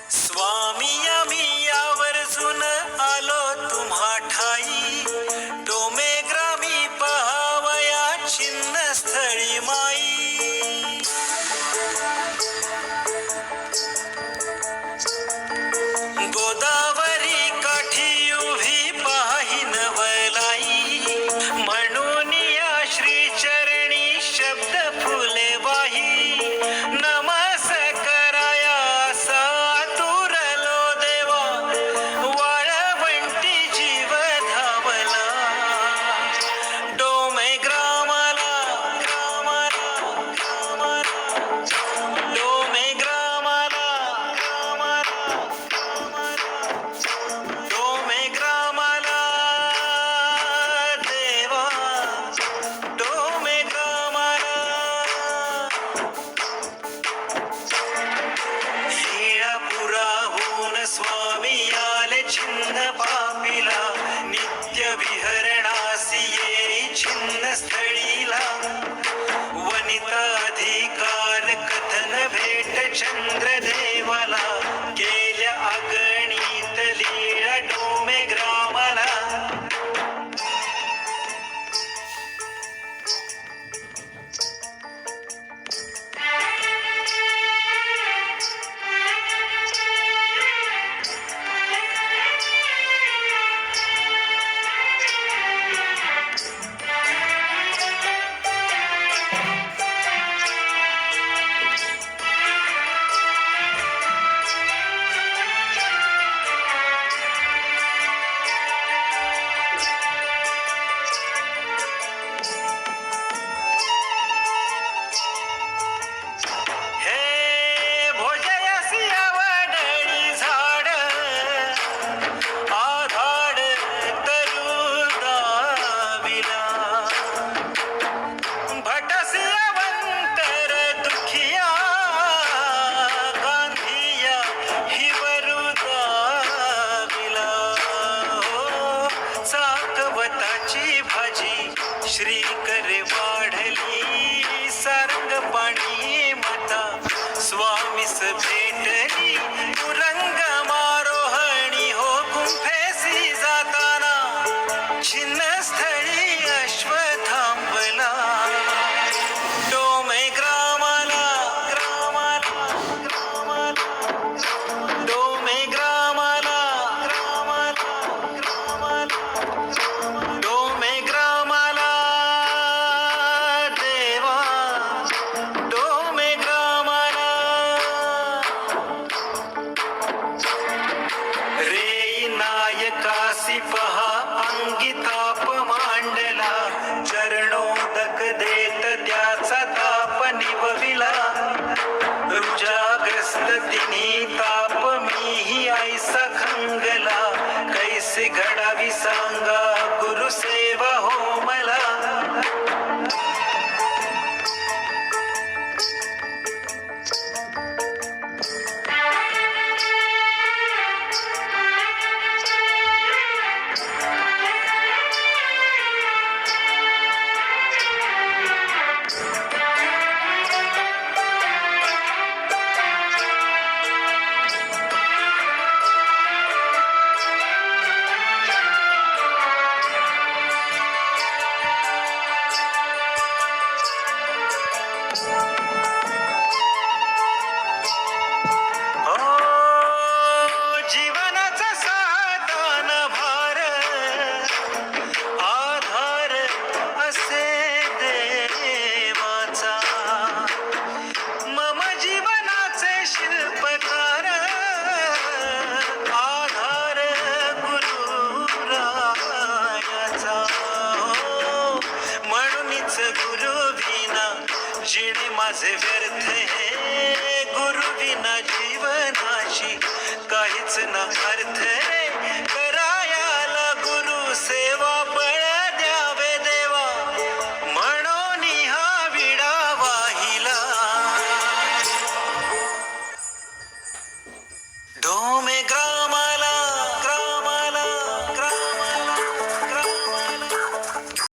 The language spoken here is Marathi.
स्वामी आम्ही यावर्जून आलो तुम्हा ठाई, डोमे ग्रामी पहावया छिन्न स्थळी माई. गोदावरी काठी उभी पाही नवलाई, म्हणून या श्री चरणी शब्द फुले वाही. नमस कराया असा आतुरलो देवा, वाळवंटी जीव धावला. डोमे ग्रामाला ग्रामाला ग्रामाला, डोमे ग्रामाला ग्रामाला डोमे ग्रामाला देवा, डोमे ग्रामाला. शिळापुराहून स्वामी आले छिन्न पापीला, नित्य विहरणासी येई छिन्न स्थळीला. वनिता अधिकार कथन भेट चंद्रदेवाला, केल्या अगणित लीळा डोमे ग्रामाला. हे भोजयासी आवडली झाड, आधाड तरू दाविला. भटसी अवंतर दुखिया, गांधिया हिवरू दाविला. हो चाकवताची भाजी श्रीकर वाढली, सारंग पाणी माता स्वामीस भेटली. तुरंग मारोहणी हो गुंफेसी जाताना, छिन्न स्थळी अश्व थांबला. डोमे ग्रामाला ग्रामाला ग्रामाला, डोमे ग्रामाला ग्रामाला ग्रामाला, डोमे ग्रामाला देवा, डोमे ग्रामाला. रे नायकासी पहा अंगी ताप मांडला, चरणोदक देत त्याचा ताप निवविला. रुजाग्रस्त तिन्ही ताप मीही ऐसा खंगला, कैसे घडावी सांगा गुरुसेवा हो मला. जीवनाचा साधन भार, आधार असे देवाचा. मम जीवनाचे शिल्पकार, आधार गुरुरायाचा. म्हणूनच गुरु विना जिणे माझे व्यर्थ हे, गुरु विना जीवनाशी काहीच ना अर्थ रे. करायाला गुरु सेवा